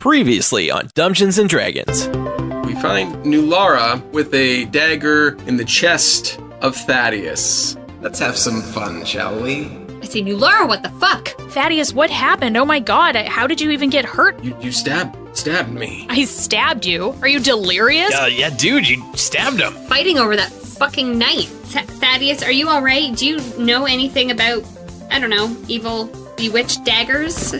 Previously on Dumbgeons and Dragons. We find Nulara with a dagger in the chest of Thaddeus. Let's have some fun, shall we? I say, Nulara, what the fuck? Thaddeus, what happened? Oh my god, how did you even get hurt? You stabbed me. I stabbed you? Are you delirious? Yeah, dude, you stabbed him. Fighting over that fucking knife. Thaddeus, are you alright? Do you know anything about, I don't know, evil, bewitched daggers?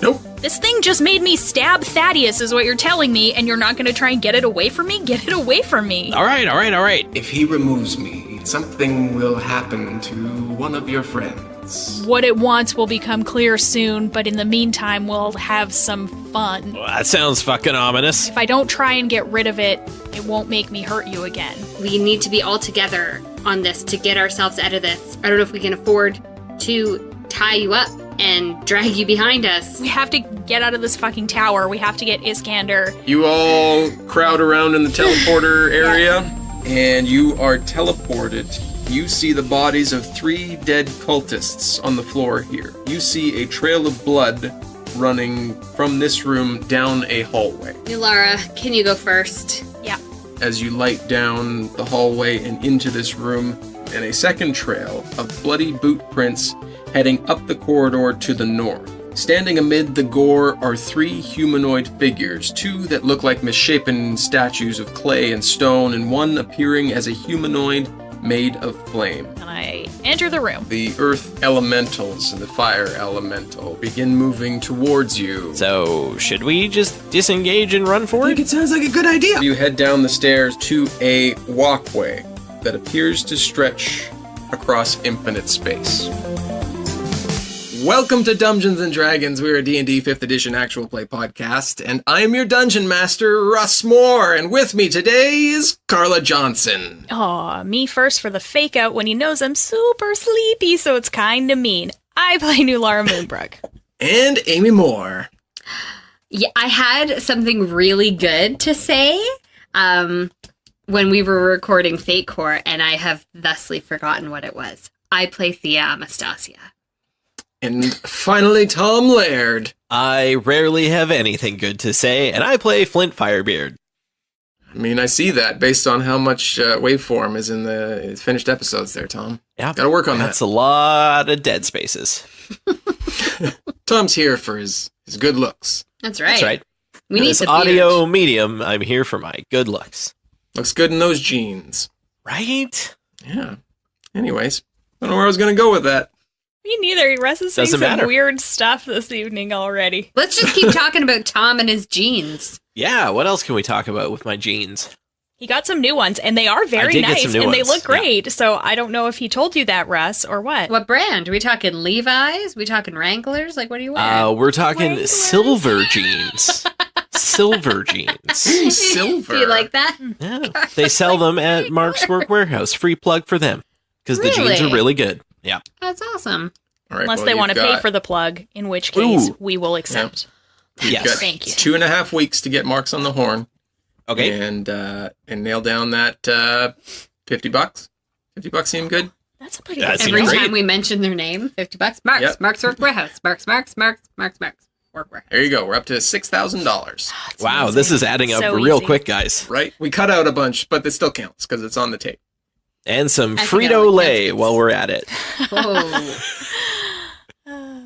Nope. This thing just made me stab Thaddeus is what you're telling me, and you're not gonna try and get it away from me? Get it away from me. All right. If he removes me, something will happen to one of your friends. What it wants will become clear soon, but in the meantime, we'll have some fun. Well, that sounds fucking ominous. If I don't try and get rid of it, it won't make me hurt you again. We need to be all together on this to get ourselves out of this. I don't know if we can afford to tie you up and drag you behind us. We have to get out of this fucking tower. We have to get Iskander. You all crowd around in the teleporter area, and you are teleported. You see the bodies of 3 dead cultists on the floor here. You see a trail of blood running from this room down a hallway. Nulara, can you go first? Yeah. As you light down the hallway and into this room, and a second trail of bloody boot prints heading up the corridor to the north. Standing amid the gore are 3 humanoid figures, 2 that look like misshapen statues of clay and stone, and 1 appearing as a humanoid made of flame. And I enter the room. The earth elementals and the fire elemental begin moving towards you. So, should we just disengage and run I for think it? it sounds like a good idea. You head down the stairs to a walkway that appears to stretch across infinite space. Welcome to Dumbgeons and Dragons. We're a D&D 5th edition actual play podcast, and I am your dungeon master, Russ Moore, and with me today is Carla Johnson. Aw, me first for the fake out when he knows I'm super sleepy, so it's kinda mean. I play Nulara Moonbrook. And Amy Moore. Yeah, I had something really good to say when we were recording Fate Core, and I have thusly forgotten what it was. I play Thia Anastasia. And finally, Tom Laird. I rarely have anything good to say, and I play Flint Firebeard. I mean, I see that based on how much waveform is in the finished episodes there, Tom. Yeah, Gotta work on that. That's a lot of dead spaces. Tom's here for his good looks. That's right. That's right. We need This the audio beard. medium, I'm here for my good looks. Looks good in those jeans. Right? Yeah. Anyways, I don't know where I was going to go with that. Me neither. Russ is saying Doesn't some matter. weird stuff this evening already. Let's just keep talking about Tom and his jeans. Yeah, what else can we talk about with my jeans? He got some new ones, and they are very did get nice, some new and they ones, look great. So I don't know if he told you that, Russ, or what. What brand? Are we talking Levi's? We talking Wranglers? Like, what do you wear? We're talking Wranglers. silver jeans. Silver jeans. Silver. Do you like that? Yeah, they sell them at Mark's Work Warehouse. Free plug for them. Because the jeans are Really? really good. Yeah. That's awesome. All right, Unless well, they you've want to pay got- for the plug, in which case Ooh. we will accept. you've Yes. got Thank you. 2.5 weeks to get marks on the horn. Okay. And nail down that $50. $50 seem good? That's a pretty That good seems Every great. time we mention their name, $50. Mark's. Yep. Mark's Work Warehouse. Mark's. Work Warehouse. There you go. We're up to $6,000. Wow, this is adding up So real easy. quick, guys. Right? We cut out a bunch, but it still counts because it's on the tape. And some I think I Frito like Lay that. while we're at it. Oh.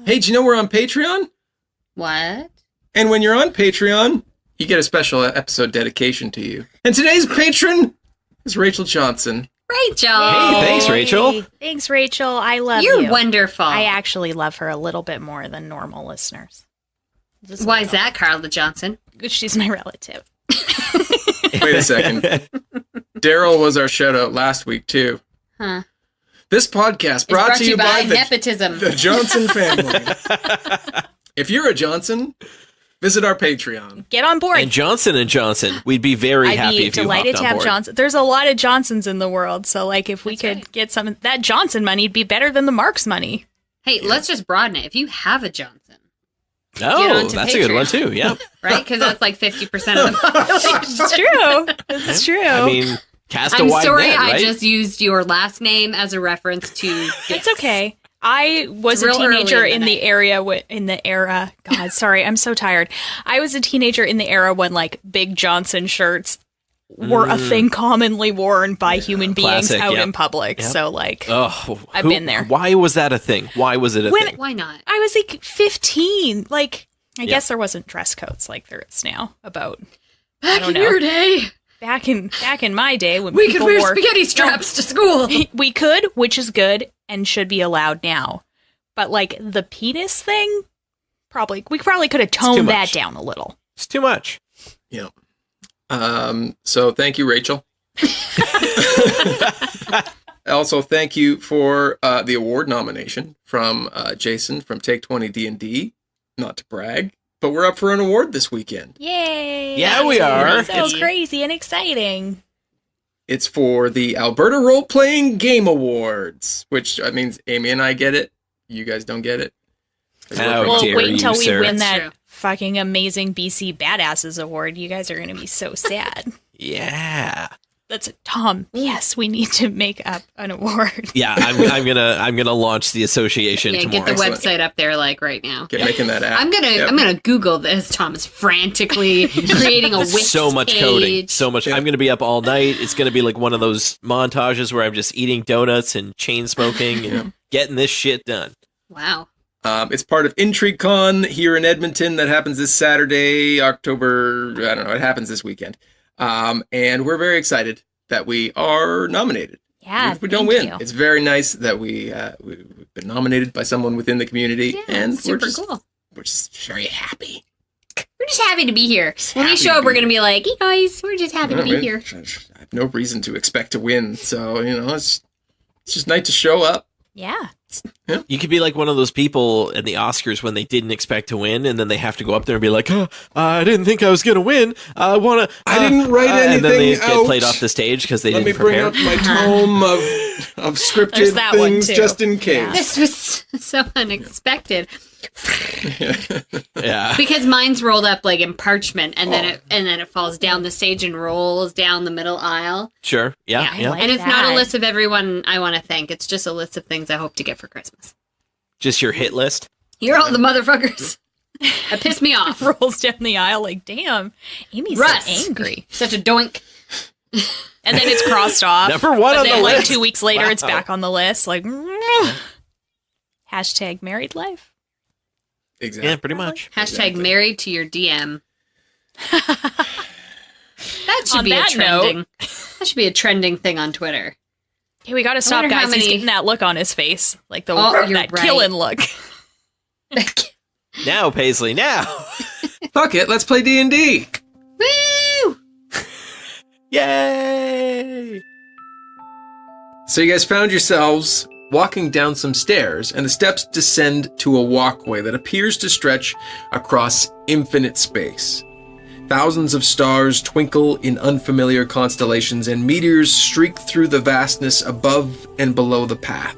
Hey, do you know we're on Patreon? What? And when you're on Patreon, you get a special episode dedication to you. And today's patron is Rachel Johnson. Rachel. Hey, thanks, Rachel. Thanks, Rachel. I love You're you. wonderful. I actually love her a little bit more than normal listeners. Just a Why is little. that, Carla Johnson? She's my relative. Wait a second. Daryl was our shout out last week, too. Huh. This podcast It's brought to you by nepotism. the Johnson family. If you're a Johnson, visit our Patreon. Get on board. And Johnson, we'd be very I'd happy be if you delighted hopped to on have board. Johnson. There's a lot of Johnsons in the world, so like if we That's could right. get some that Johnson money, it'd be better than the Marks money. Hey, let's just broaden it. If you have a Johnson, get Oh, onto that's a good one, Patreon. too. Yeah. right? Because that's like 50% of the population. It's true. It's true. I mean, cast a I'm wide sorry, net, right? I just used your last name as a reference to. it's okay. I was a Real early teenager in in the the area God, sorry, I'm so tired. I was a teenager in the era when like Big Johnson shirts were a thing commonly worn by human beings Classic, out yep. in public. Yep. So like, Oh, I've been there. Why was that a thing? Why was it a thing? Why not? I was like 15. Like, I guess there wasn't dress codes like there is now. About Back don't in know. your day, back in my day when we could people wear wore spaghetti straps to school. we could, which is good and should be allowed now. But like the penis thing, we probably could have toned that down a little. It's too much. Yeah. So thank you, Rachel. Also, thank you for the award nomination from Jason from Take 20 D&D. Not to brag, but we're up for an award this weekend. Yay! Yeah, we are. So crazy and exciting. It's for the Alberta Role Playing Game Awards, which means Amy and I get it. You guys don't get it. How Well, dare wait until you, we sir. win That's that true. fucking amazing BC Badasses Award. You guys are going to be so sad. Yeah. That's Tom. Yes, we need to make up an award. Yeah, I'm gonna launch the association Yeah, tomorrow. get the Excellent. website up there like right now. Get making that app. I'm gonna Google this. Tom is frantically creating a Wix So much page. coding, so much. Yeah. I'm gonna be up all night. It's gonna be like one of those montages where I'm just eating donuts and chain smoking and getting this shit done. Wow. It's part of IntrigueCon here in Edmonton that happens this Saturday, October. I don't know. It happens this weekend. And we're very excited that we are nominated. Yeah, we don't thank win. you. It's very nice that we've been nominated by someone within the community, Yeah, and super we're just cool. we're just very happy. We're just happy to be here. When we happy show to up, we're be gonna be like, "Hey guys, we're just happy to be here." I have no reason to expect to win, so it's just nice to show up. Yeah. You could be like one of those people in the Oscars when they didn't expect to win, and then they have to go up there and be like, "Oh, I didn't think I was gonna win. I wanna. I didn't write and then they anything get out. played off the stage because they Let me didn't bring prepare. out my tome of scripted There's that one, things too. just in case. Yeah. This was so unexpected Yeah, because mine's rolled up like in parchment, and then it falls down the stage and rolls down the middle aisle. sure. Yeah, Yeah. yeah. like And it's not a that. list of everyone I want to thank. It's just a list of things I hope to get for Christmas. Just your hit list. You're all the motherfuckers that piss me off. Rolls down the aisle like, damn, Amy's Russ. so angry. Such a doink. And then it's crossed off. Number one but on then, the like list. 2 weeks later, it's Wow. back on the list. Like, hashtag married life. Exactly. Yeah, pretty much. Hashtag married to your DM. That should On be that a trending. That should be a trending thing on Twitter. Hey, we got to stop, wonder how guys. He's many- getting that look on his face. Like the Oh, you're that right. killing look. Now, Paisley. Now. Fuck it, let's play D&D. Woo! Yay! So you guys found yourselves walking down some stairs, and the steps descend to a walkway that appears to stretch across infinite space. Thousands of stars twinkle in unfamiliar constellations, and meteors streak through the vastness above and below the path.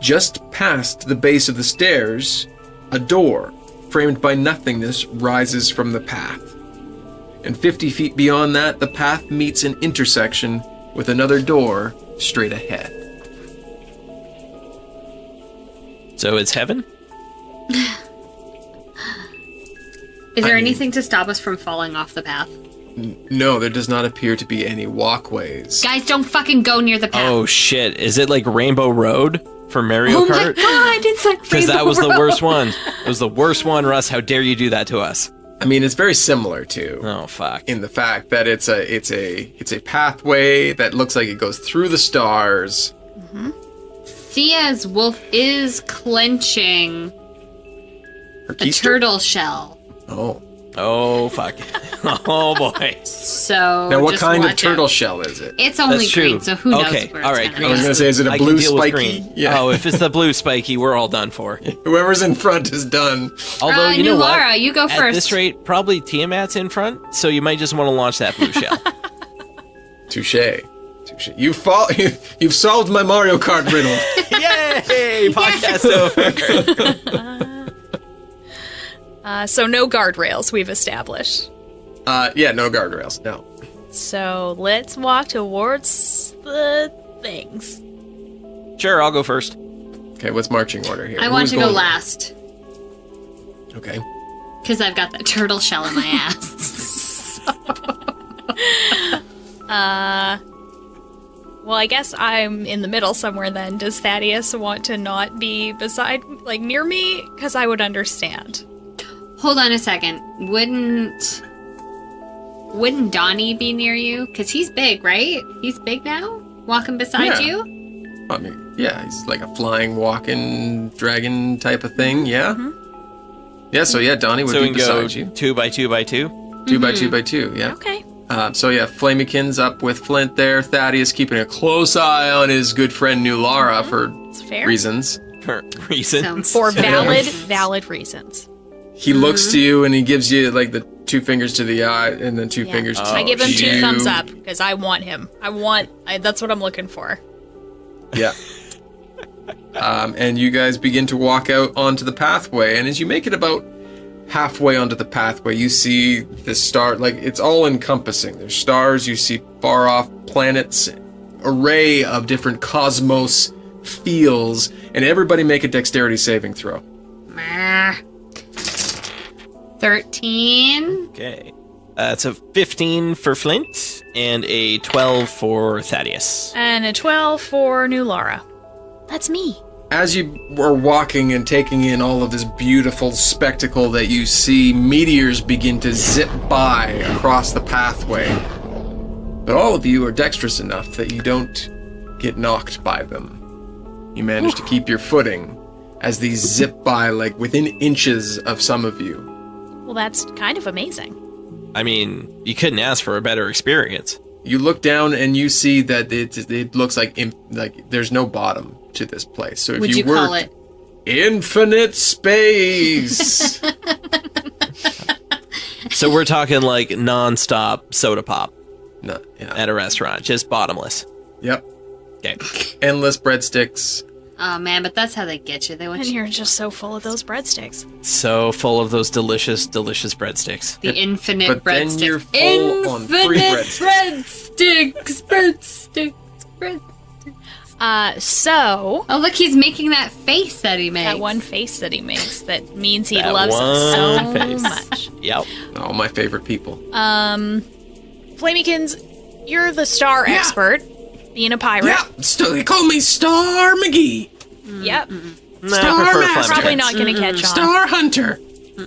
Just past the base of the stairs, a door, framed by nothingness, rises from the path. And 50 feet beyond that, the path meets an intersection with another door straight ahead. So it's heaven? Is there I mean- anything to stop us from falling off the path? No, there does not appear to be any walkways. Guys, don't fucking go near the path. Oh shit! Is it like Rainbow Road for Mario Oh my Kart? god, it's like Because that Rainbow was the Road. worst one. It was the worst one, Russ. How dare you do that to us? I mean, it's very similar to Oh fuck! in the fact that it's a pathway that looks like it goes through the stars. Thia's wolf is clenching Her a keister? turtle shell. Oh. Oh fuck! Oh boy! So Now, what just kind of watch turtle out. shell is it? It's only That's true. green, so who knows Okay, where all it's right, gonna I was go. going to say, is it a I can blue deal with spiky? green. Yeah. Oh, if it's the blue spiky, we're all done for. Whoever's in front is done. Although you know Nulara, what? you go At first. this rate, probably Tiamat's in front, so you might just want to launch that blue shell. Touche. Touche. You've solved my Mario Kart riddle. Yay! Podcast over. So no guardrails we've established. Yeah, no guardrails. No. So let's walk towards the things. Sure, I'll go first. Okay, what's marching order here? I want Who's to go going last. Okay. Because I've got that turtle shell in my ass. Well, I guess I'm in the middle somewhere then. Does Thaddeus want to not be beside, like, near me? Because I would understand. Hold on a second. Wouldn't Donnie be near you? Because he's big, right? He's big now? Walking beside Yeah. you? I mean, yeah, he's like a flying, walking dragon type of thing, yeah? Yeah, so yeah, Donnie would So be we can go beside you. 2 by 2 by 2. 2 by 2 by 2, yeah. Okay. So yeah, Flamikins up with Flint there. Thaddeus keeping a close eye on his good friend Nulara for It's fair. reasons. For reasons. For Yeah. valid reasons. He looks to you and he gives you like the 2 fingers to the eye and then 2 Yeah. fingers to I give him 2 you. thumbs up because I want him. That's what I'm looking for. Yeah. And you guys begin to walk out onto the pathway, and as you make it about halfway onto the pathway, you see the star, like it's all encompassing. There's stars, you see far off planets, array of different cosmos feels, and everybody make a dexterity saving throw. 13. Okay. It's a 15 for Flint and a 12 for Thaddeus. And a 12 for Nulara. That's me. As you are walking and taking in all of this beautiful spectacle that you see, meteors begin to zip by across the pathway. But all of you are dexterous enough that you don't get knocked by them. You manage to keep your footing as these zip by like within inches of some of you. Well, that's kind of amazing. I mean, you couldn't ask for a better experience. You look down and you see that it looks like there's no bottom to this place. So if Would you you call it? infinite space. So we're talking like non-stop soda pop No, yeah. at a restaurant, just bottomless. Yep. Okay. Endless breadsticks. Oh, man, but that's how they get you. They want And you you're just so full of those breadsticks. So full of those delicious, delicious breadsticks. the infinite But then breadsticks. you're full on free breadsticks. Breadsticks. So, Oh, look, he's making that face that he makes. that one face that he makes that means he That loves us so one face. much. Yep. Oh, my favorite people. Flamikins, you're the star Yeah. expert, being a pirate. Yeah, they call me Star McGee. Yep. No, Star I prefer Master. Probably Flamingos. not going to catch on. Star Hunter.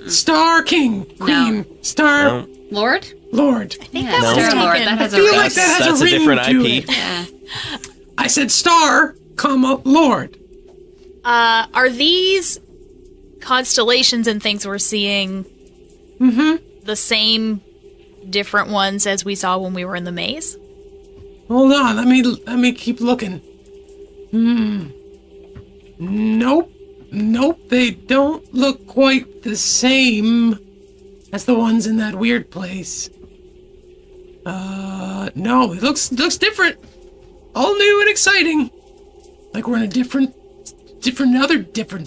Star King. Queen. Star No, Lord? Lord. I think Yeah, that was No. Star Lord. taken. That has I feel a like ring. that has that's a a ring different to IP. it. Yeah. I said Star, comma, Lord. Are these constellations and things we're seeing the same different ones as we saw when we were in the maze? Hold on, let me keep looking. Nope, they don't look quite the same as the ones in that weird place. No, it looks different. All new and exciting. Like we're in a different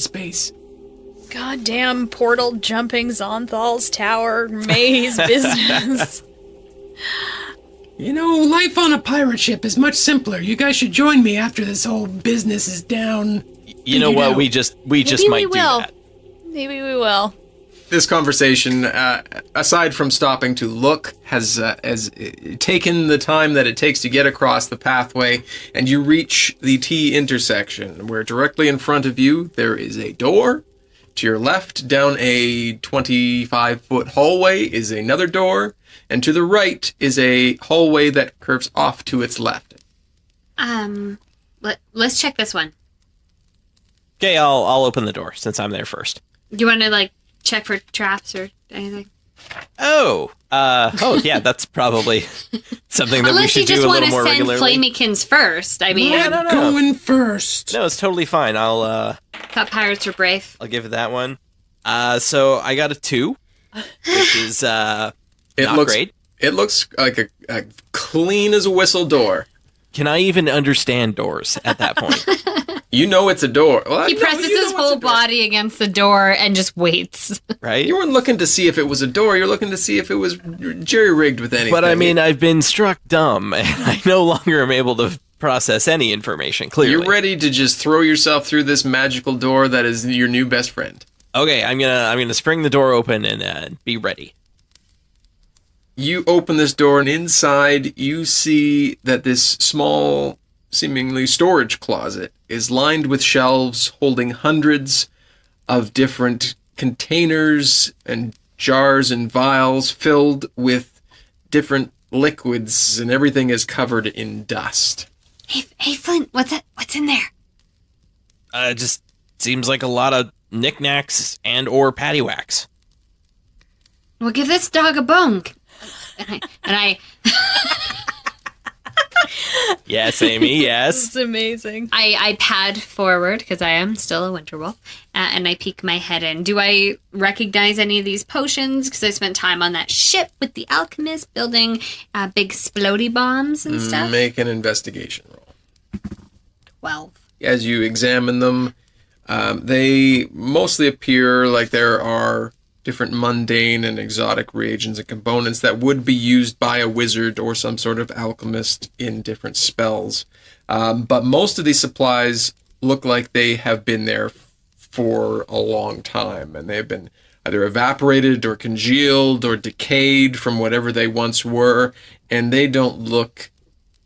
space. Goddamn portal jumping Xonthal's tower maze business. You know, life on a pirate ship is much simpler. You guys should join me after this whole business is down. You know Figured what? out. We just Maybe might we do will. that. Maybe we will. This conversation, aside from stopping to look, has taken the time that it takes to get across the pathway, and you reach the T intersection, where directly in front of you there is a door. To your left, down a 25-foot hallway, is another door, and to the right is a hallway that curves off to its left. Let's check this one. Okay, I'll open the door since I'm there first. Do you want to, like, check for traps or anything? Oh, yeah, that's probably something that we Unless you should do just a want little to more send regularly. Flamikins first. I mean, No. Going first. No, it's totally fine. I'll thought pirates were brave. give it that one. So I got a 2, which is not great. It looks like a clean as a whistle door. Can I even understand doors at that point? You know it's a door. Well, He no, presses you know his it's whole a door. body against the door and just waits. Right? You weren't looking to see if it was a door. You're looking to see if it was jerry-rigged with anything. But I mean, I've been struck dumb, and I no longer am able to process any information, clearly. You're ready to just throw yourself through this magical door that is your new best friend. Okay, I'm gonna spring the door open and be ready. You open this door, and inside you see that this small, seemingly storage closet is lined with shelves holding hundreds of different containers and jars and vials filled with different liquids, and everything is covered in dust. Hey, Flint, what's in there? Just seems like a lot of knickknacks and or paddywhacks. Well, give this dog a bone. And I Yes, Amy, yes. It's amazing. I pad forward because I am still a winter wolf, and I peek my head in. Do I recognize any of these potions? Because I spent time on that ship with the alchemist building big splody bombs and stuff. Make an investigation roll. 12. As you examine them, they mostly appear like there are different mundane and exotic reagents and components that would be used by a wizard or some sort of alchemist in different spells. But most of these supplies look like they have been there for a long time, and they've been either evaporated or congealed or decayed from whatever they once were, and they don't look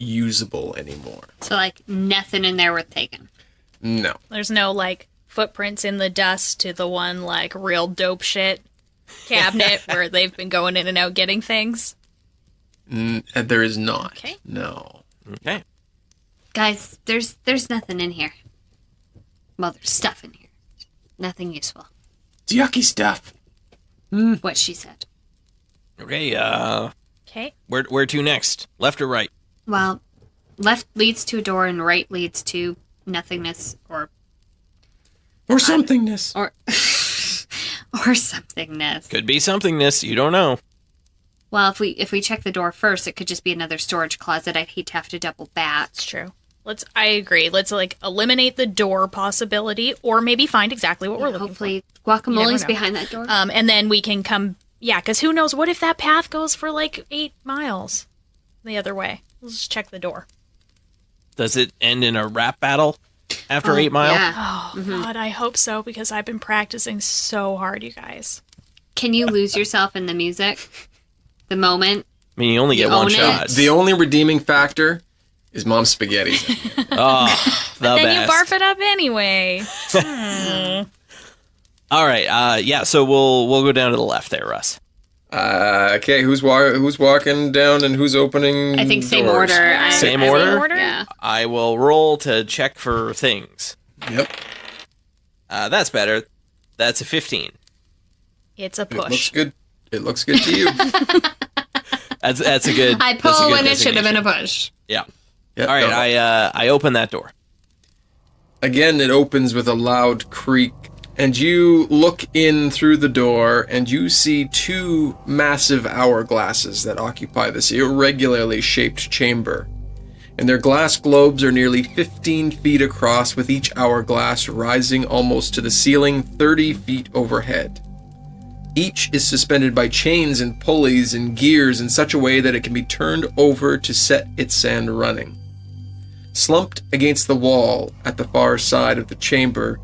usable anymore. So, like, nothing in there worth taking. No. There's no, like, footprints in the dust to the one, like, real dope shit cabinet where they've been going in and out getting things. There is not. Okay. No. Okay. Guys, there's nothing in here. Well, there's stuff in here. Nothing useful. It's yucky stuff. What she said. Okay, Okay. where to next? Left or right? Well, left leads to a door and right leads to nothingness or somethingness. or somethingness. Could be somethingness, you don't know. Well, if we check the door first, it could just be another storage closet. I'd hate to have to double back. It's true. I agree. Let's, like, eliminate the door possibility or maybe find exactly what we're looking Hopefully, for. guacamole's know. behind that door. And then we can come... Yeah, because who knows? What if that path goes for, like, 8 miles the other way? Let's just check the door. Does it end in a rap battle after 8 Mile? Yeah. Oh, God, I hope so, because I've been practicing so hard, you guys. Can you lose yourself in the music? The moment? I mean, you only get You one own it. shot. The only redeeming factor is Mom's spaghetti. Oh, the Then best. you barf it up anyway. All right, yeah, so we'll go down to the left there, Russ. Okay, who's walking down and who's opening I think same doors? order. Same order? Yeah. I will roll to check for things. Yep. That's better. That's a 15. It's a It looks push. good. It looks good to you. That's a good. I that's a pull good when it should have been designation. a push. Yeah. Yep, All right, no. I open that door. Again, it opens with a loud creak, and you look in through the door, and you see 2 massive hourglasses that occupy this irregularly shaped chamber. And their glass globes are nearly 15 feet across, with each hourglass rising almost to the ceiling 30 feet overhead. Each is suspended by chains and pulleys and gears in such a way that it can be turned over to set its sand running. Slumped against the wall at the far side of the chamber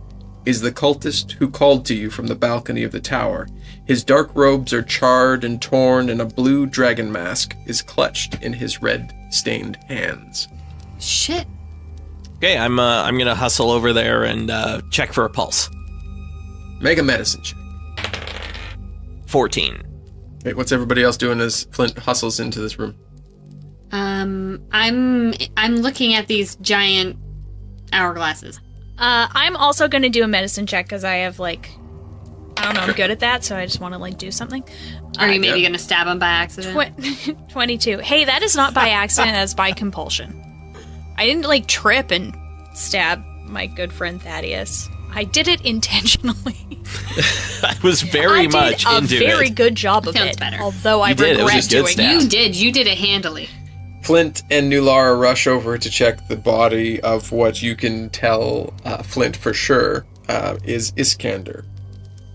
is the cultist who called to you from the balcony of the tower. His dark robes are charred and torn, and a blue dragon mask is clutched in his red-stained hands. Shit. Okay, I'm gonna hustle over there and check for a pulse. Make a medicine check. 14. Wait, what's everybody else doing as Flint hustles into this room? I'm looking at these giant hourglasses. I'm also going to do a medicine check because I have, like, I don't know, I'm good at that, so I just want to, like, do something. Are you maybe yeah. going to stab him by accident? 22. Hey, that is not by accident, that's by compulsion. I didn't, like, trip and stab my good friend Thaddeus. I did it intentionally. I was very much I into did a very it. good job of Sounds it, better. although I You did, it was regret a good doing stab. it. You did it handily. Flint and Nulara rush over to check the body of what you can tell Flint for sure is Iskander.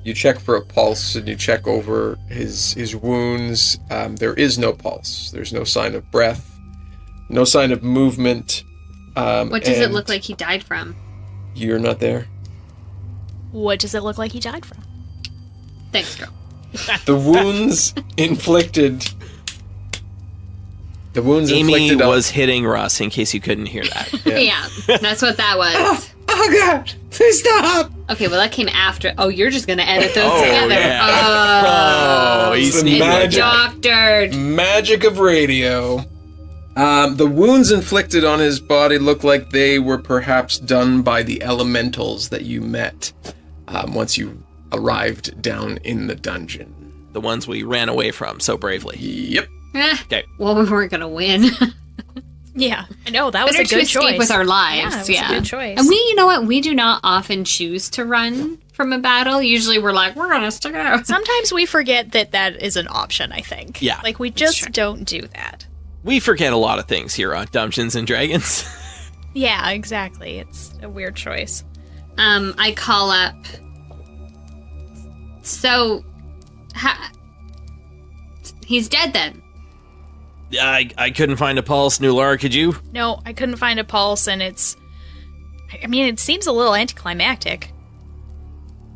You check for a pulse and you check over his wounds. There is no pulse. There's no sign of breath, no sign of movement. What does it and look like he died from? You're not there. What does it look like he died from? Thanks, girl. The wounds inflicted. The wounds Amy inflicted on... was hitting Russ, in case you couldn't hear that. Yeah, that's what that was. Oh God! Please stop! Okay, well that came after. Oh, you're just gonna edit those together. Yeah. Oh, he's the sneaky. magic. doctored. Magic of radio. The wounds inflicted on his body look like they were perhaps done by the elementals that you met once you arrived down in the dungeon. The ones we ran away from so bravely. Yep. Okay. Well, we weren't gonna win. Yeah, I know that was Better a to good escape choice. with our lives. Yeah, it was a good choice. And we, you know what? We do not often choose to run from a battle. Usually, we're like, we're gonna stick out. Sometimes we forget that is an option. I think. Yeah, like we just don't do that. We forget a lot of things here on Dumbgeons and Dragons. Yeah, exactly. It's a weird choice. I call up. So, he's dead then. I couldn't find a pulse. Nulara, could you? No, I couldn't find a pulse, and it's. I mean, it seems a little anticlimactic.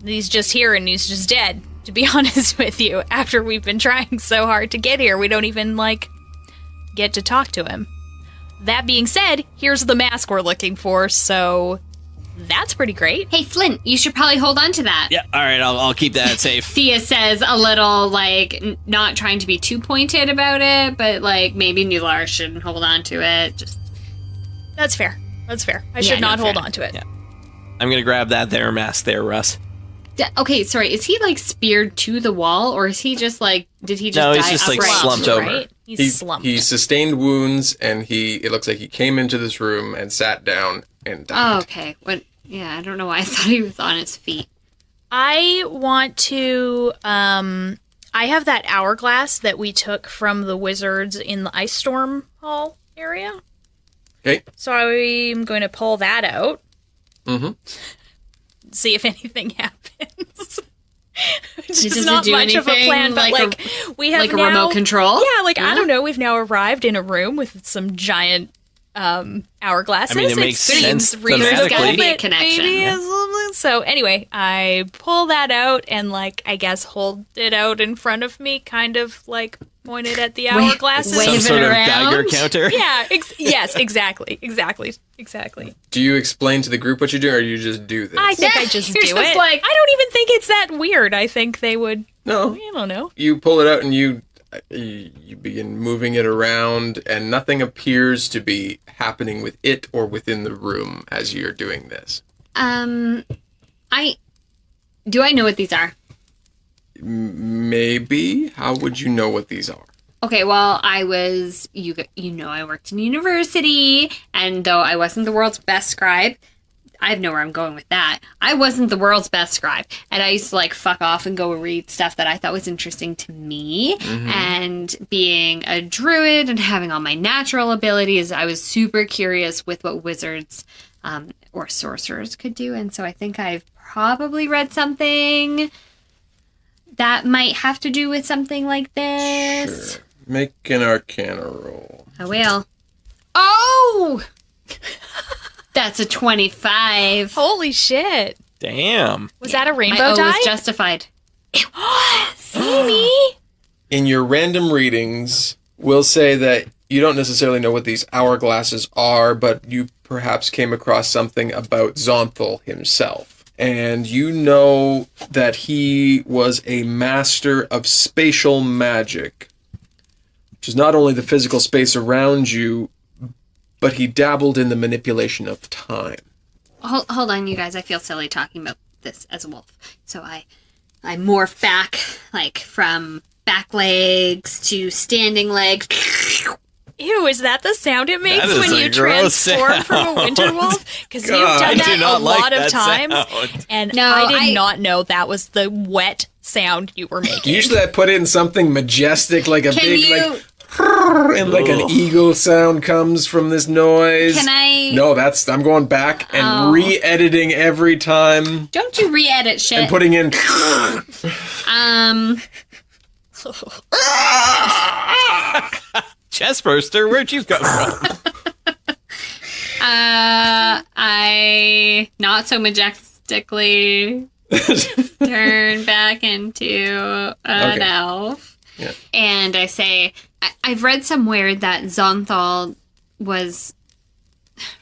He's just here and he's just dead. To be honest with you, after we've been trying so hard to get here, we don't even get to talk to him. That being said, here's the mask we're looking for, so that's pretty great. Hey, Flint, you should probably hold on to that. Yeah, all right, I'll keep that safe. Thea says a little, not trying to be too pointed about it, but, maybe Nulara shouldn't hold on to it. Just That's fair. I should not hold on to it. Yeah. I'm gonna grab that there mask there, Russ. Okay, sorry, is he, speared to the wall, or is he just, did he just No, die he's just, upright? slumped over. Right? He's slumped. He sustained wounds, and it looks like he came into this room and sat down and died. Oh, okay. Yeah, I don't know why I thought he was on his feet. I want to, I have that hourglass that we took from the wizards in the Ice Storm Hall area. Okay. So I'm going to pull that out. Mm-hmm. See if anything happens. It's Does it not do much of a anything plan, but we have like a now, remote control? Yeah, I don't know. We've now arrived in a room with some giant hourglasses. I mean, it makes sense There's gotta be a thematically. connection. So anyway, I pull that out and I guess hold it out in front of me, kind of pointed at the hourglasses. wave Some it sort of around? Geiger counter. Yeah. Yes. Exactly. Do you explain to the group what you do, or you just do this? I think I just do You're just it. like- I don't even think it's that weird. I think they would. No. I don't know. You pull it out and you begin moving it around, and nothing appears to be happening with it or within the room as you're doing this. Do I know what these are? Maybe. How would you know what these are? Okay, well, I was, I worked in university, and though I wasn't the world's best scribe, I know where I'm going with that. I wasn't the world's best scribe, and I used to fuck off and go read stuff that I thought was interesting to me. Mm-hmm. And being a druid and having all my natural abilities, I was super curious with what wizards or sorcerers could do. And so I think I've probably read something that might have to do with something like this. Sure. Make an Arcana roll. I will. Oh! That's a 25. Holy shit! Damn. Was that a My rainbow O die? was justified. It was. Amy. In your random readings, we'll say that you don't necessarily know what these hourglasses are, but you perhaps came across something about Xonathal himself. And you know that he was a master of spatial magic, which is not only the physical space around you, but he dabbled in the manipulation of time. Hold on, you guys. I feel silly talking about this as a wolf. So I morph back, from back legs to standing legs. Ew, is that the sound it makes That is when a you gross transform sound. from a winter wolf? Because you've God, done I do that not a like lot of that times, sound. and No, I did I- not know that was the wet sound you were making. Usually I put in something majestic, like a Can big, you? and like an eagle sound comes from this noise. Can I? No, I'm going back and Oh. re-editing every time Don't you re-edit shit? and putting in. Chest burster, where'd you come from? I not so majestically turn back into an elf. Yeah. And I say, I've read somewhere that Xonathal was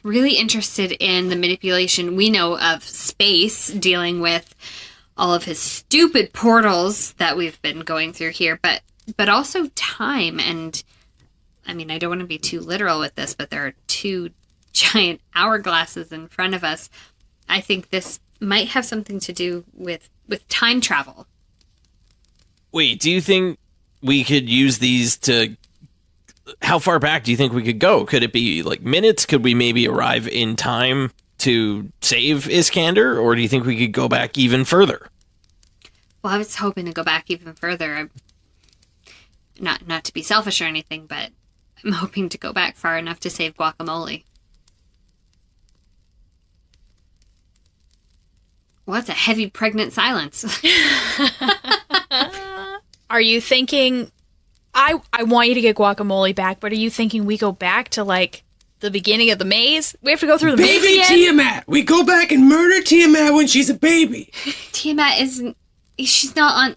really interested in the manipulation we know of space, dealing with all of his stupid portals that we've been going through here, but also time. And I mean, I don't want to be too literal with this, but there are 2 giant hourglasses in front of us. I think this might have something to do with time travel. Wait, do you think we could use these to... How far back do you think we could go? Could it be like minutes? Could we maybe arrive in time to save Iskander? Or do you think we could go back even further? Well, I was hoping to go back even further. Not to be selfish or anything, but I'm hoping to go back far enough to save Guacamole. Well, that's a heavy, pregnant silence. Are you thinking... I want you to get Guacamole back, but are you thinking we go back to, like, the beginning of the maze? We have to go through the maze Baby again? Tiamat! We go back and murder Tiamat when she's a baby! Tiamat isn't... She's not on...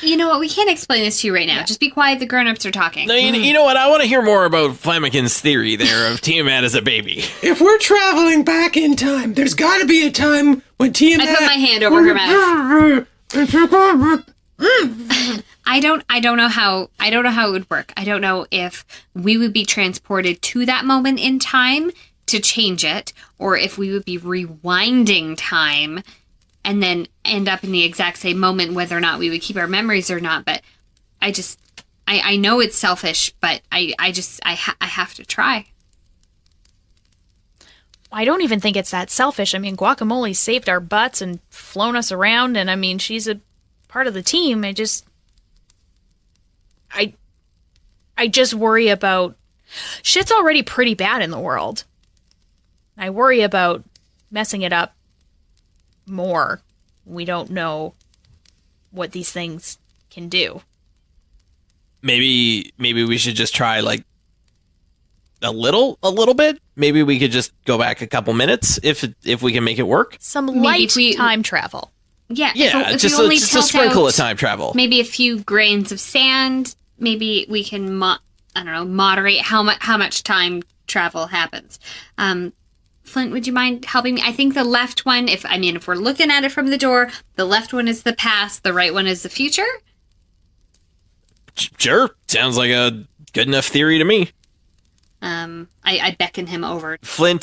You know what? We can't explain this to you right now. Just be quiet. The grown-ups are talking. No, you know what? I want to hear more about Flamakin's theory there of Tiamat as a baby. If we're traveling back in time, there's gotta be a time when Tiamat... I put my hand over her mouth. I don't know how it would work. I don't know if we would be transported to that moment in time to change it, or if we would be rewinding time and then end up in the exact same moment, whether or not we would keep our memories or not. But I know it's selfish, but I have to try. I don't even think it's that selfish. I mean, Guacamole saved our butts and flown us around, and I mean, she's a part of the team. I just worry about... Shit's already pretty bad in the world. I worry about messing it up more. We don't know what these things can do. Maybe we should just try, like, a little bit. Maybe we could just go back a couple minutes if we can make it work. Some Maybe light if we- time travel. Yeah, Yeah, if just we only a tilt sprinkle out of time travel. maybe a few grains of sand, maybe we can moderate how much time travel happens. Flint, would you mind helping me? I think the left one, if we're looking at it from the door, the left one is the past, the right one is the future. Sure, sounds like a good enough theory to me. I beckon him over. Flint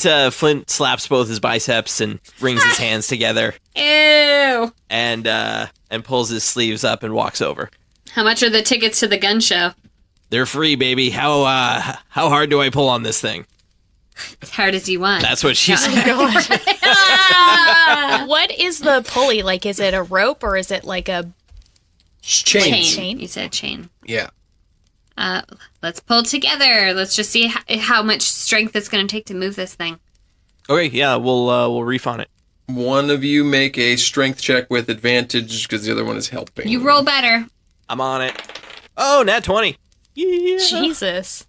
slaps both his biceps and wrings his hands together. Ew! And pulls his sleeves up and walks over. How much are the tickets to the gun show? They're free, baby. How hard do I pull on this thing? As hard as you want. That's what she said. What is the pulley? Like, is it a rope or is it like a... Chains. Chain? You said chain. Yeah. Let's pull together. Let's just see how much strength it's going to take to move this thing. Okay, yeah, we'll reef on it. One of you make a strength check with advantage because the other one is helping. You roll better. I'm on it. Oh, nat 20. Yeah. Jesus.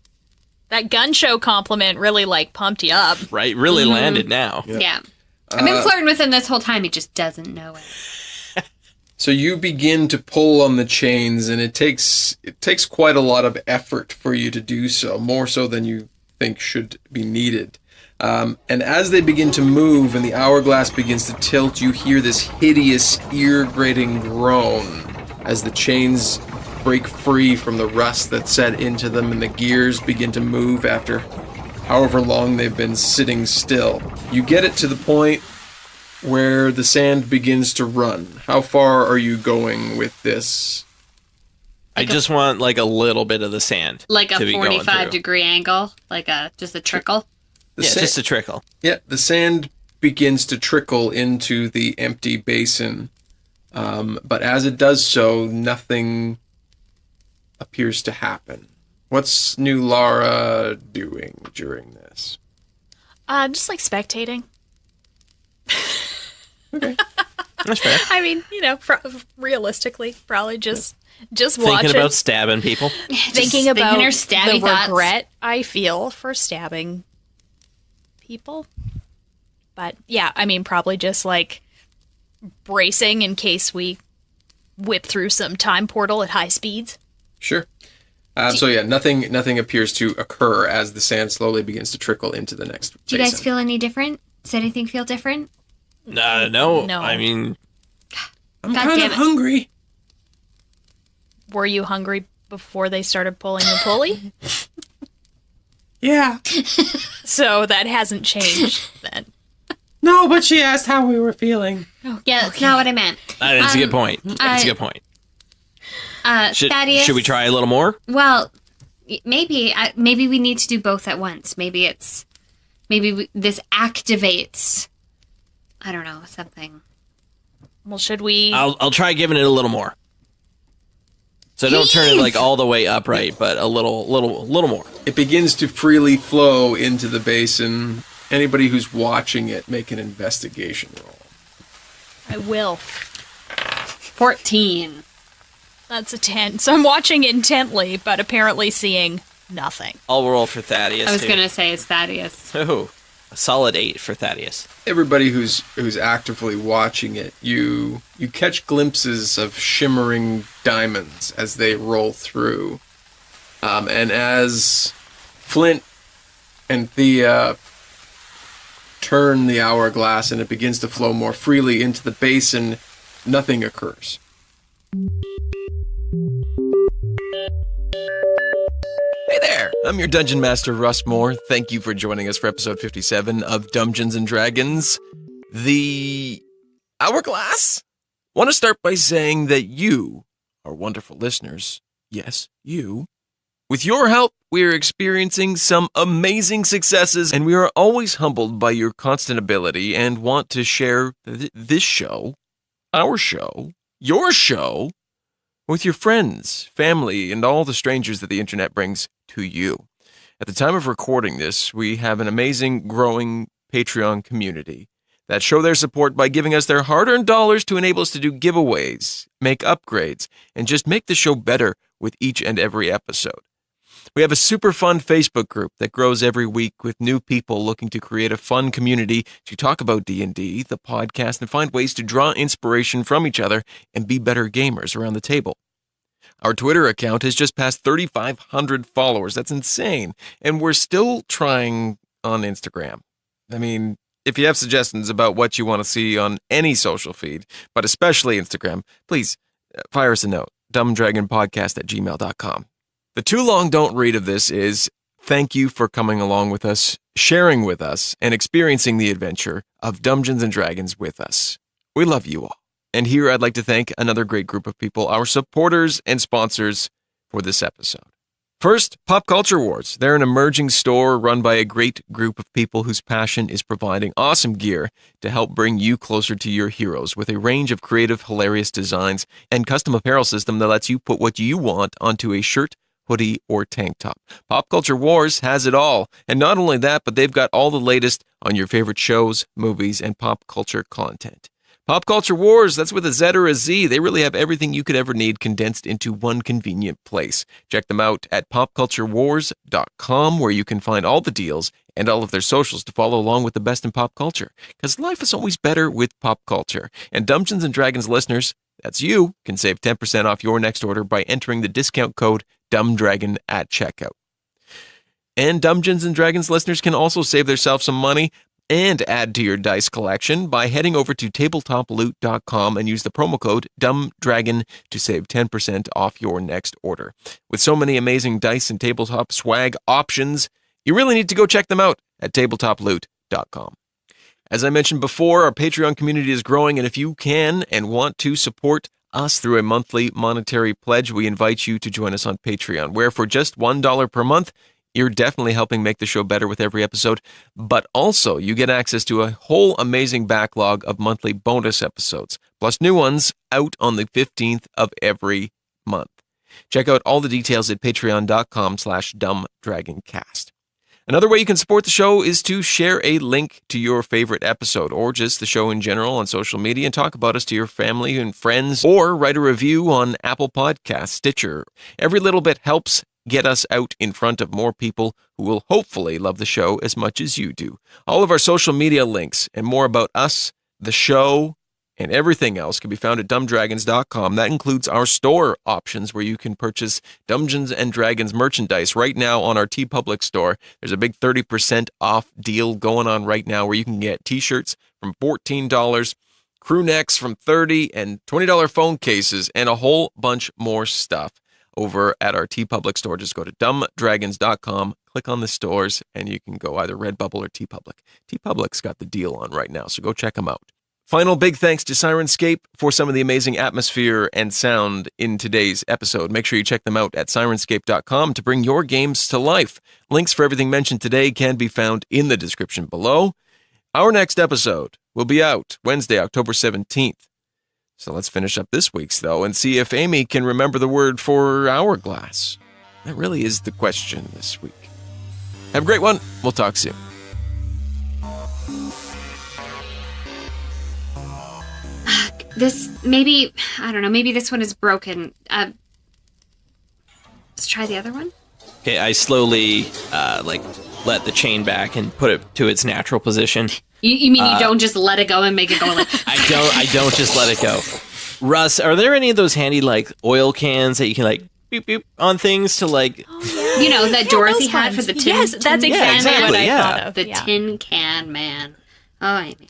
That gun show compliment really, like, pumped you up. Right, really landed now. Yeah. I've been flirting with him this whole time. He just doesn't know it. So you begin to pull on the chains, and it takes quite a lot of effort for you to do so, more so than you think should be needed. And as they begin to move and the hourglass begins to tilt, you hear this hideous, ear-grating groan as the chains break free from the rust that's set into them and the gears begin to move after however long they've been sitting still. You get it to the point where the sand begins to run. How far are you going with this? I just want like a little bit of the sand. Like a to be going 45-degree angle? Like just a trickle? Just a trickle. Yeah, the sand begins to trickle into the empty basin. But as it does so, nothing appears to happen. What's Nulara doing during this? Just like spectating. Okay. That's fair. I mean, realistically, probably just watching. Thinking about stabbing people. Thinking about her stabby the thoughts. regret I feel for stabbing people. But yeah, I mean, probably just like bracing in case we whip through some time portal at high speeds. Sure. So yeah, nothing appears to occur as the sand slowly begins to trickle into the next Do you guys basin. feel any different? Does anything feel different? No. No. I mean, I'm God kind damn of it. hungry. Were you hungry before they started pulling the pulley? Yeah. So that hasn't changed then. No, but she asked how we were feeling. Yeah, that's not what I meant. that's a good point. That's a good point. Thaddeus, Should we try a little more? Well, maybe we need to do both at once. Maybe this activates. I don't know, something. Well, should we? I'll try giving it a little more. So don't turn it like all the way upright, but a little more. It begins to freely flow into the basin. Anybody who's watching it, make an investigation roll. I will. 14. That's a 10. So I'm watching intently, but apparently seeing nothing. I'll roll for Thaddeus. I was too. gonna say it's Thaddeus. Oh, a solid 8 for Thaddeus. Everybody who's actively watching it, you catch glimpses of shimmering diamonds as they roll through, and as Flint and Thia turn the hourglass and it begins to flow more freely into the basin, nothing occurs. Hey there, I'm your Dungeon Master, Russ Moore. Thank you for joining us for episode 57 of Dumbgeons and Dragons, the Hourglass. Want to start by saying that you are wonderful listeners. Yes, you. With your help, we are experiencing some amazing successes, and we are always humbled by your constant ability and want to share this show, our show, your show, with your friends, family, and all the strangers that the internet brings to you. At the time of recording this, we have an amazing, growing Patreon community that show their support by giving us their hard-earned dollars to enable us to do giveaways, make upgrades, and just make the show better with each and every episode. We have a super fun Facebook group that grows every week with new people looking to create a fun community to talk about D&D, the podcast, and find ways to draw inspiration from each other and be better gamers around the table. Our Twitter account has just passed 3,500 followers. That's insane. And we're still trying on Instagram. I mean, if you have suggestions about what you want to see on any social feed, but especially Instagram, please fire us a note, dumbdragonpodcast@gmail.com. The too long don't read of this is thank you for coming along with us, sharing with us, and experiencing the adventure of Dumbgeons and Dragons with us. We love you all. And here I'd like to thank another great group of people, our supporters and sponsors for this episode. First, Pop Culture Wars. They're an emerging store run by a great group of people whose passion is providing awesome gear to help bring you closer to your heroes with a range of creative, hilarious designs and custom apparel system that lets you put what you want onto a shirt, hoodie, or tank top. Pop Culture Wars has it all. And not only that, but they've got all the latest on your favorite shows, movies, and pop culture content. Pop Culture Wars, that's with a Z or a Z. They really have everything you could ever need condensed into one convenient place. Check them out at popculturewars.com, where you can find all the deals and all of their socials to follow along with the best in pop culture. Because life is always better with pop culture. And Dumbgeons and Dragons listeners, that's you, can save 10% off your next order by entering the discount code DumbDragon at checkout. And Dumbgeons and Dragons listeners can also save themselves some money and add to your dice collection by heading over to tabletoploot.com and use the promo code DumbDragon to save 10% off your next order. With so many amazing dice and tabletop swag options, you really need to go check them out at tabletoploot.com. As I mentioned before, our Patreon community is growing, and if you can and want to support us through a monthly monetary pledge, we invite you to join us on Patreon, where for just $1 per month, you're definitely helping make the show better with every episode, but also you get access to a whole amazing backlog of monthly bonus episodes, plus new ones out on the 15th of every month. Check out all the details at patreon.com/dumbdragoncast. Another way you can support the show is to share a link to your favorite episode or just the show in general on social media and talk about us to your family and friends, or write a review on Apple Podcasts, Stitcher. Every little bit helps get us out in front of more people who will hopefully love the show as much as you do. All of our social media links and more about us, the show, and everything else can be found at dumbdragons.com. That includes our store options where you can purchase Dungeons and Dragons merchandise right now on our TeePublic store. There's a big 30% off deal going on right now where you can get t-shirts from $14, crew necks from $30, and $20 phone cases, and a whole bunch more stuff over at our TeePublic store. Just go to dumbdragons.com, click on the stores, and you can go either Redbubble or TeePublic. TeePublic's got the deal on right now, so go check them out. Final big thanks to Syrinscape for some of the amazing atmosphere and sound in today's episode. Make sure you check them out at Syrinscape.com to bring your games to life. Links for everything mentioned today can be found in the description below. Our next episode will be out Wednesday, October 17th. So let's finish up this week's, though, and see if Amy can remember the word for hourglass. That really is the question this week. Have a great one. We'll talk soon. Maybe this one is broken. Let's try the other one. Okay, I slowly, let the chain back and put it to its natural position. You mean you don't just let it go and make it go like... I don't just let it go. Russ, are there any of those handy, oil cans that you can, beep, beep on things to, You know, that Dorothy had for the tin... Yes, that's exactly what I thought of. The tin can man. Oh, Amy.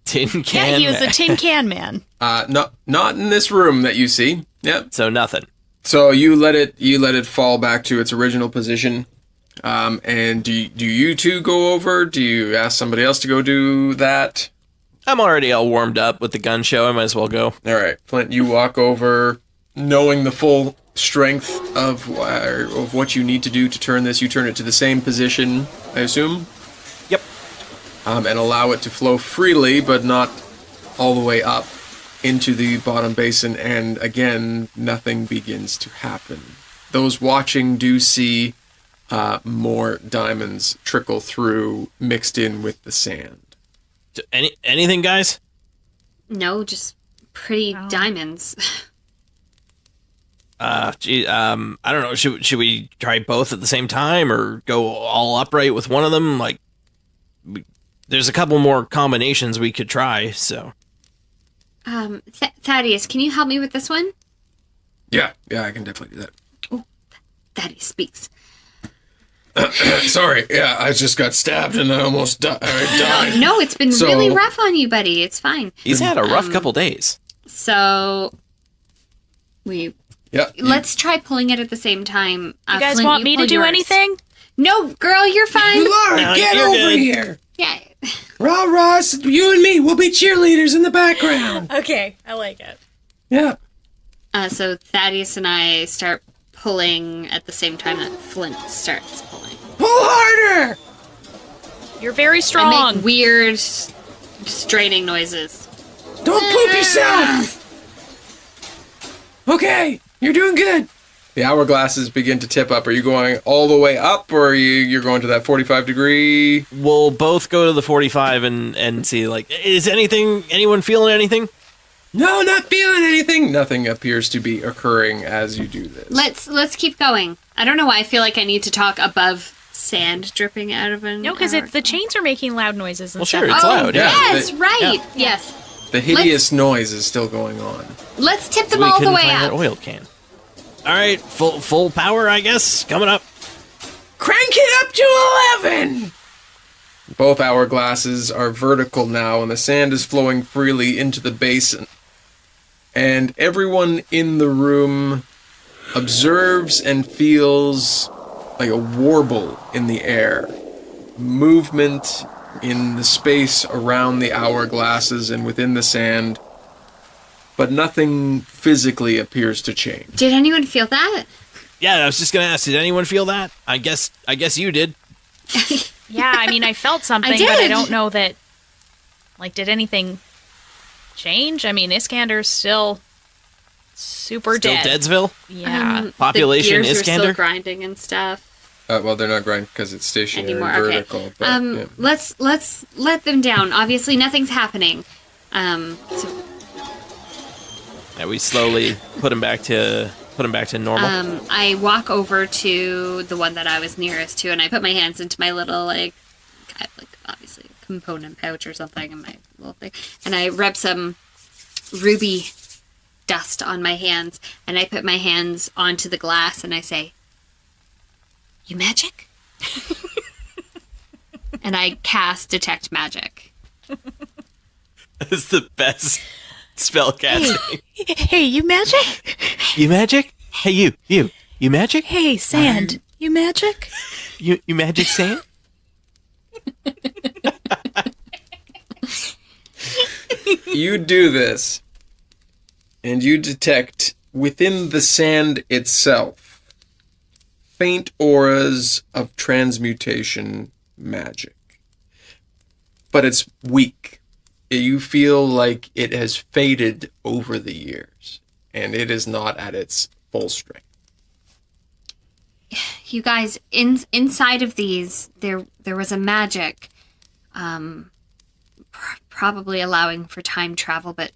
Tin can Yeah, he was man. a tin can man. Not in this room that you see. Yep. So nothing. So you let it fall back to its original position. And do you two go over? Do you ask somebody else to go do that? I'm already all warmed up with the gun show. I might as well go. All right, Flint, you walk over, knowing the full strength of what you need to do to turn this. You turn it to the same position, I assume? Yep. And allow it to flow freely, but not all the way up into the bottom basin. And again, nothing begins to happen. Those watching do see more diamonds trickle through, mixed in with the sand. Anything, guys? No, just pretty diamonds. I don't know. Should we try both at the same time or go all upright with one of them? There's a couple more combinations we could try, so. Thaddeus, can you help me with this one? Yeah, I can definitely do that. Oh, Thaddeus speaks. Sorry, yeah, I just got stabbed and I almost died. No, it's been really rough on you, buddy. It's fine. He's had a rough couple days. So, Yeah. let's try pulling it at the same time. You guys Flint, want me to pull do yours. anything? No, girl, you're fine. Nulara, No, get you're over good. here. Yeah. Rah, Ross, you and me, we'll be cheerleaders in the background. Okay, I like it. Yeah. So Thaddeus and I start pulling at the same time that Flint starts pulling. Pull harder! You're very I strong. make weird straining noises. Don't poop yourself! Okay, you're doing good. The hourglasses begin to tip up. Are you going all the way up, or are you're going to that 45 degree? We'll both go to the 45 and see, is anyone feeling anything? No, not feeling anything. Nothing appears to be occurring as you do this. Let's keep going. I don't know why I feel like I need to talk above sand dripping out of an No, because the chains are making loud noises and Well, stuff. sure, it's loud. yeah. Yes, right. Yeah. Yes. The hideous noise is still going on. Let's tip them We all the couldn't way find that up. oil can. All right, full power, I guess. Coming up. Crank it up to 11! Both hourglasses are vertical now, and the sand is flowing freely into the basin. And everyone in the room observes and feels like a warble in the air. Movement in the space around the hourglasses and within the sand. But nothing physically appears to change. Did anyone feel that? Yeah, I was just gonna ask. Did anyone feel that? I guess you did. Yeah, I mean, I felt something, I but I did. don't know that. Did anything change? I mean, Iskander's still super Still dead. Deadsville. Yeah. Population the gears are still Iskander? grinding and stuff. Well, they're not grinding because it's stationary Anymore, okay. vertical. But, yeah. Let's let them down. Obviously, nothing's happening. So Yeah, we slowly put him back to Put him back to normal. I walk over to the one that I was nearest to, and I put my hands into my little, like obviously a component pouch or something in my little thing, and I rub some ruby dust on my hands, and I put my hands onto the glass, and I say, "You magic?" And I cast Detect Magic. It's the best spell casting. Hey, you magic? You magic? Hey, you magic? Hey, sand. You magic? You magic sand? You do this, and you detect within the sand itself faint auras of transmutation magic. But it's weak. You feel like it has faded over the years, and it is not at its full strength. You guys, inside of these, there was a magic, probably allowing for time travel, but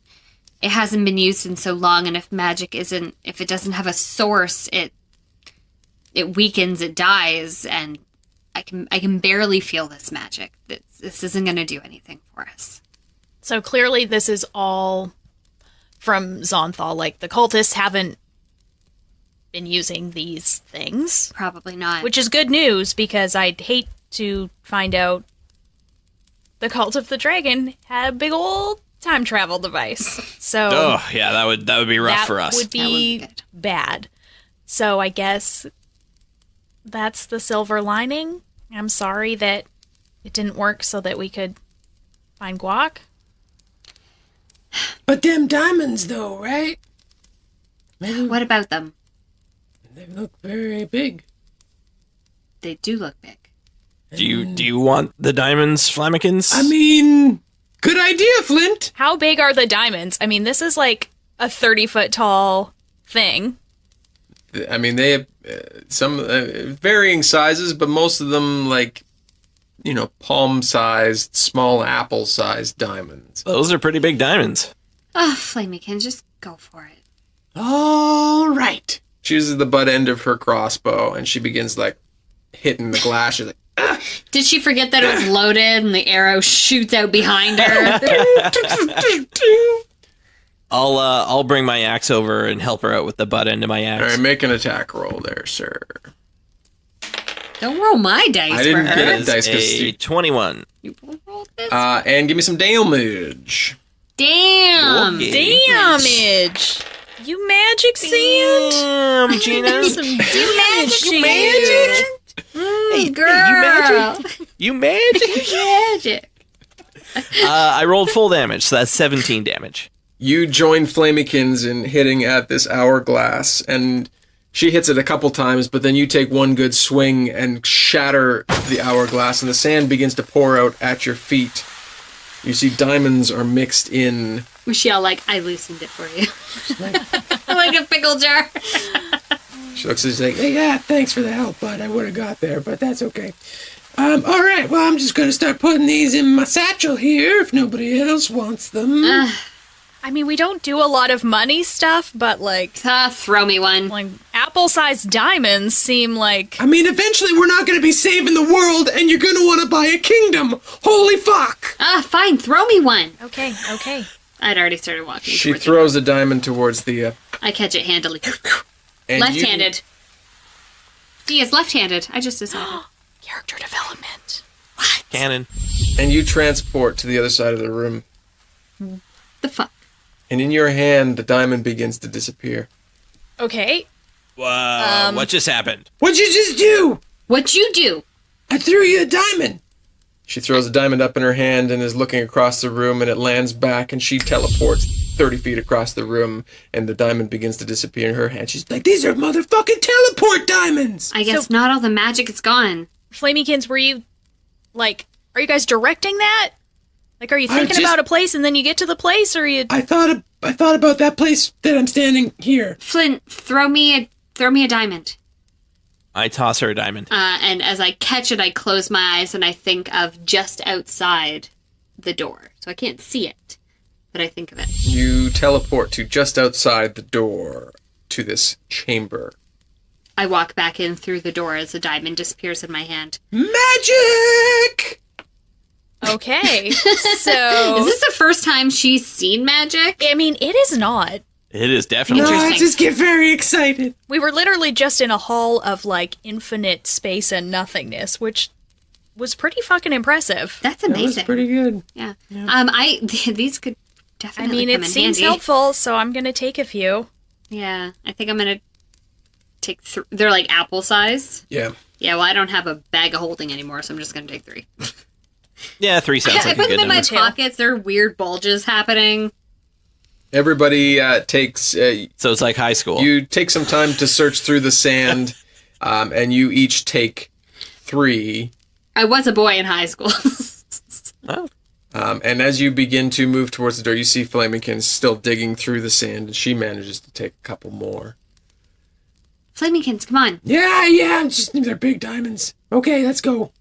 it hasn't been used in so long, and if it doesn't have a source, it weakens, it dies, and I can barely feel this magic. This isn't going to do anything for us. So clearly this is all from Xonathal. Like, the cultists haven't been using these things. Probably not. Which is good news, because I'd hate to find out the Cult of the Dragon had a big old time travel device. So Oh, yeah, that would be rough for us. That would be bad. So I guess that's the silver lining. I'm sorry that it didn't work so that we could find guac. But them diamonds, though, right? Maybe What about them? they look very big. They do look big. Do you want the diamonds, Flamikins? I mean, good idea, Flint. How big are the diamonds? I mean, this is like a 30-foot tall thing. I mean, they have some varying sizes, but most of them, like, palm-sized, small apple-sized diamonds. Those are pretty big diamonds. Oh, Flameykin, just go for it. All right. She uses the butt end of her crossbow, and she begins, like, hitting the glass. She's like, Did she forget that it was loaded and the arrow shoots out behind her? I'll bring my axe over and help her out with the butt end of my axe. all right, make an attack roll there, sir. Don't roll my dice I didn't for get her. it. Dice, 'cause a 21. You rolled this? And give me some damage. Damn! Okay. Damage! You magic sand! Damn, Gina. Some damage, You magic! Hey, girl! You magic? Magic! I rolled full damage, so that's 17 damage. You join Flamikins in hitting at this hourglass, and she hits it a couple times, but then you take one good swing and shatter the hourglass, and the sand begins to pour out at your feet. You see diamonds are mixed in. Michelle, I loosened it for you. like a pickle jar. She looks at you, she's like, Hey, yeah, thanks for the help, bud. I would have got there, but that's okay. All right, well, I'm just going to start putting these in my satchel here if nobody else wants them. I mean, we don't do a lot of money stuff, but Throw me one. apple-sized diamonds seem like... I mean, eventually we're not going to be saving the world, and you're going to want to buy a kingdom. Holy fuck! Fine, throw me one. Okay. I'd already started walking. she towards throws a diamond towards Thea. it. I catch it handily. And Left-handed. Thea's left-handed. I just decided. Character development. Cannon. And you transport to the other side of the room. The fuck? And in your hand, the diamond begins to disappear. Okay. What just happened? What'd you just do? What'd you do? I threw you a diamond. She throws a diamond up in her hand and is looking across the room, and it lands back, and she teleports 30 feet across the room, and the diamond begins to disappear in her hand. She's like, These are motherfucking teleport diamonds. I guess not all the magic is gone. Flamykins, were you, are you guys directing that? Are you thinking about a place and then you get to the place, or you... I thought about that place that I'm standing here. Flint, throw me a diamond. I toss her a diamond. And as I catch it, I close my eyes and I think of just outside the door. So I can't see it, but I think of it. You teleport to just outside the door, to this chamber. I walk back in through the door as a diamond disappears in my hand. Magic! Okay, so Is this the first time she's seen magic? I mean, it is not. It is definitely. No, I Interesting. just get very excited. We were literally just in a hall of like infinite space and nothingness, which was pretty fucking impressive. That's That was amazing. pretty good. Yeah. These could I definitely mean, come it in seems handy. helpful, so I'm gonna take a few. Yeah, I think I'm gonna take they're like apple size. Yeah. Yeah, well, I don't have a bag of holding anymore, so I'm just gonna take 3. Yeah, 3 sounds I like a put good them in my number. pockets. There are weird bulges happening. Everybody takes... So it's like high school. you take some time to search through the sand, and you each take 3. I was a boy in high school. Oh. And as you begin to move towards the door, you see Flamingkin still digging through the sand, and she manages to take a couple more. Flamingkins, come on. Yeah, they're big diamonds. Okay, let's go.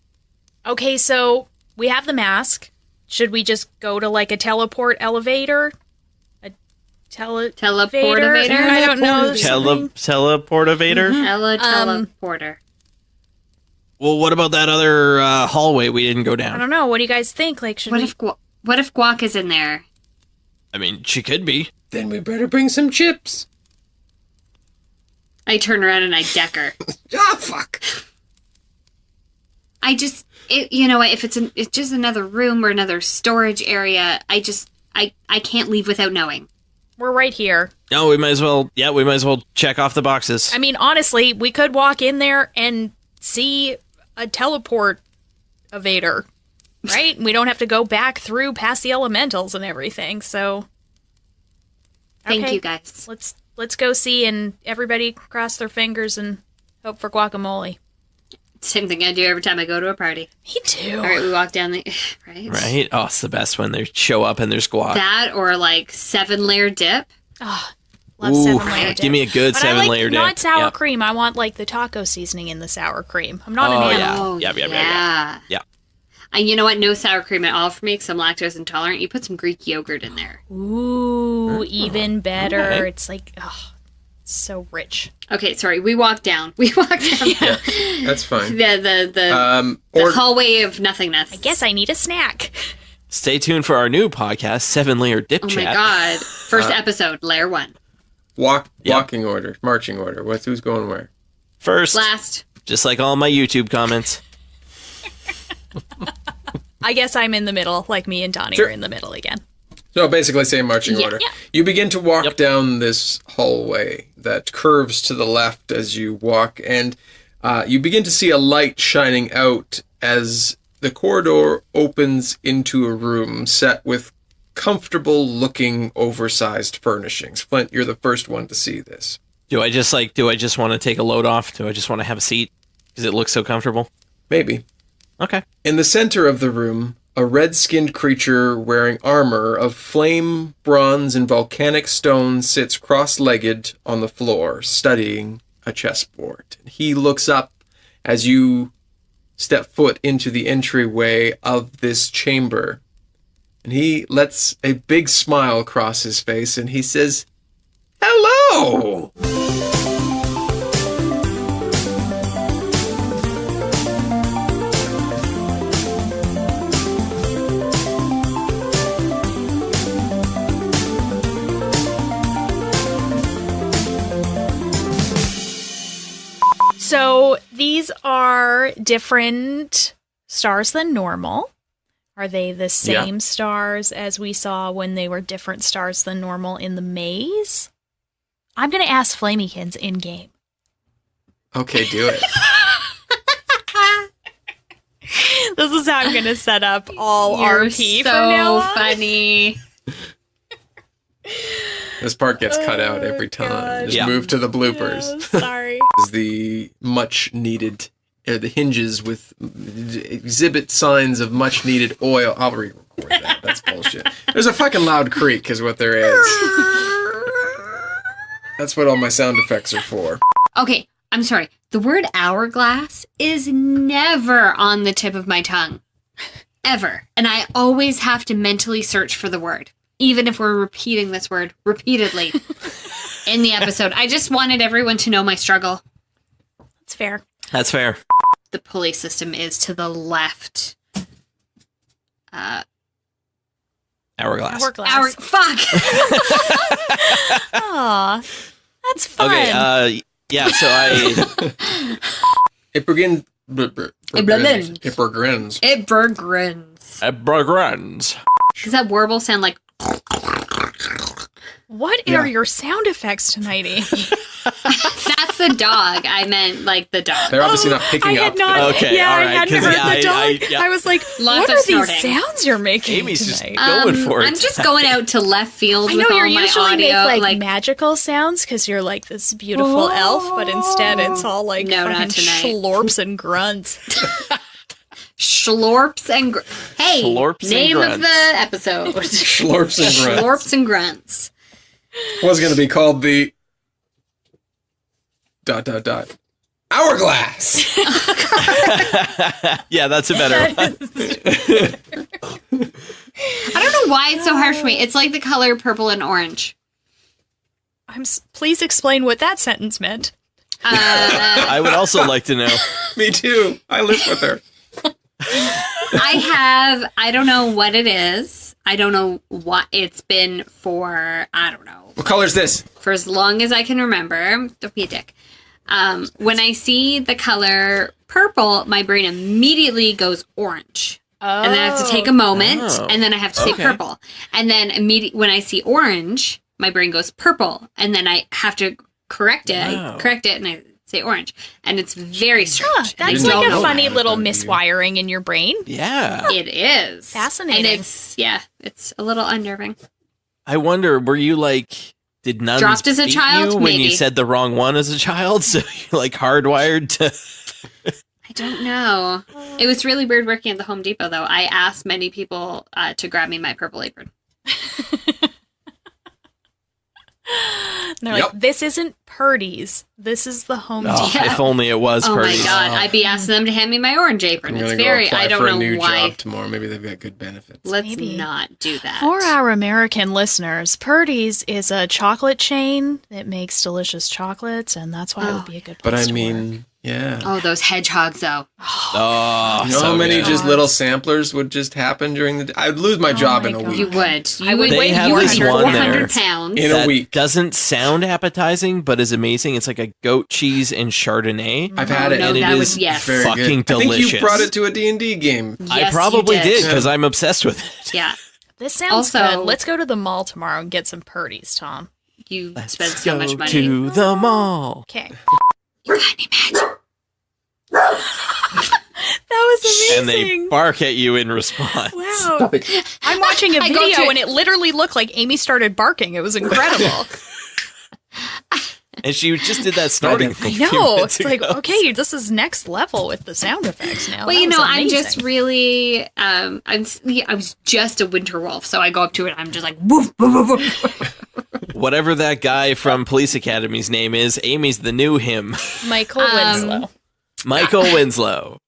Okay, so we have the mask. Should we just go to like a teleport elevator? A Teleportivator? I don't know. something? Teleportivator? Teleporter. Well, what about that other hallway we didn't go I down? don't know. What do you guys think? Like, should What we? if Guac is in there? I mean, she could be. Then we better bring some chips. I turn around and I deck her. Ah, fuck. You know what? If it's just another room or another storage area, I can't leave without knowing. We're right here. No, we might as well. Yeah, we might as well check off the boxes. I mean, honestly, we could walk in there and see a teleport evader, right? We don't have to go back through past the elementals and everything. So, Thank okay, you, guys. Let's go see, and everybody cross their fingers and hope for guacamole. Same thing I do every time I go to a party. Me too. All right, we walk down the right. Right? Oh, it's the best when they show up and there's guac. That or like 7-layer dip. Oh, love Ooh, 7-layer dip. give me a good But I like 7-layer dip. not sour Yep. cream. I want like the taco seasoning in the sour cream. I'm not Oh, an yeah. animal. Yeah. And you know what? No sour cream at all for me because I'm lactose intolerant. You put some Greek yogurt in there. Ooh, even better. Okay. It's like, oh, it's so rich. Okay, sorry. We walked down. Yeah, that's fine. The Or hallway of nothingness. I guess I need a snack. Stay tuned for our new podcast, 7-Layer Dip Oh Chat. my god! First episode, layer 1. walking order, marching order. Who's going where? First, Last. just like all my YouTube comments. I guess I'm in the middle, like me and Donnie Sure. are in the middle again. So basically, same marching Yeah. order. Yeah. You begin to walk Yep. down this hallway that curves to the left as you walk, and you begin to see a light shining out as the corridor opens into a room set with comfortable-looking, oversized furnishings. Flint, you're the first one to see this. Do I just want to take a load off? Do I just want to have a seat? Because it looks so comfortable? Maybe. Okay. In the center of the room, a red-skinned creature wearing armor of flame, bronze, and volcanic stone sits cross-legged on the floor, studying a chessboard. He looks up as you step foot into the entryway of this chamber, and he lets a big smile cross his face, and he says, "Hello!" So these are different stars than normal. Are they the same stars as we saw when they were different stars than normal in the maze? I'm going to ask Flamykins in game. Okay, do it. This is how I'm going to set up all You're RP so from now on. funny. This part gets cut out every time. God. Just Yeah. move to the bloopers. Oh, sorry. Is the much needed, the hinges with exhibit signs of much needed oil. I'll re-record that. That's bullshit. There's a fucking loud creak, is what there is. That's what all my sound effects are for. Okay, I'm sorry. The word hourglass is never on the tip of my tongue. Ever. And I always have to mentally search for the word. Even if we're repeating this word repeatedly. in the episode. I just wanted everyone to know my struggle. That's fair. That's fair. The pulley system is to the left. Hourglass. Fuck. Aw, that's fun. Okay, yeah, so I... It begins. It begins. It begins. It burgrins. Bruns. Does that warble sound like... What Yeah. are your sound effects tonight, Amy? That's the dog. I meant like the dog. They're obviously not I picking had up. not. Okay, yeah, all I right, hadn't 'cause, heard yeah, the dog. yeah. I was like, Lots what of are these snorting. sounds you're making Amy's just tonight? going for it. I'm just going out to left field I with know all you my usually audio. make like magical sounds because you're like this beautiful elf, but instead it's all like No, fucking not tonight. schlorps and grunts. Schlorps and Hey, Schlorps and name of grunts. the episode. Schlorps and grunts. Schlorps and grunts. Was going to be called the... ... Hourglass. Yeah, that's a better one. I don't know why it's so hard for me. It's like the color purple and orange. Please explain what that sentence meant. I would also like to know. Me too. I live with her. I don't know what it is. I don't know what it's been for, I don't know, What color is this? for as long as I can remember. Don't be a dick. When I see the color purple, my brain immediately goes orange. And then I have to take a moment, Oh. and then I have to say Okay. purple. And then when I see orange, my brain goes purple. And then I have to correct it. Wow. I correct it, and I say orange. And it's very strange. Huh, And I that's didn't like know a funny that. little Yeah. miswiring in your brain. Yeah. It is. Fascinating. And it's a little unnerving. I wonder, were you like, did nuns Dropped as a beat child? you when you Maybe. said the wrong one as a child? So you're like hardwired to... I don't know. It was really weird working at the Home Depot, though. I asked many people to grab me my purple apron. And they're Yep. like, this isn't Purdy's. This is the Home Oh, Depot. if only it was Oh Purdy's. my god! I'd be asking them to hand me my orange apron. I'm It's going to go very. apply I don't for a know new why. job tomorrow. Maybe they've got good benefits. Let's Maybe. not do that. For our American listeners, Purdy's is a chocolate chain that makes delicious chocolates, and that's why it would be a good place But I to work. mean, yeah. Oh, those hedgehogs, though. Oh, You know so how many good. just little samplers would just happen during the day? I'd lose my job my in a God. week. You would. I would They weigh have you would this be one 400 there. pounds. In a that week. doesn't sound appetizing, but is amazing. It's like a goat cheese and Chardonnay. I've had it. No, and it that is was yes. Very fucking good. I think delicious. you brought it to a D&D game. I Yes, probably you did because I'm obsessed with it. Yeah, This sounds Also- good. Let's go to the mall tomorrow and get some Purdy's, Tom. you Let's spend so go much money. to the mall. Okay. You got any magic? That was And amazing. they bark at you in response. Wow. I'm watching a I go video to- and it literally looked like Amy started barking. It was incredible. And she just did that snorting I thing. a few know. minutes It's like, ago. okay, this is next level with the sound effects now. Well, That you was know, I'm amazing. just really, I was just a winter wolf, so I go up to it and I'm just like, woof, woof, woof, woof. Whatever that guy from Police Academy's name is, Amy's the new him. Michael Winslow. Michael Winslow.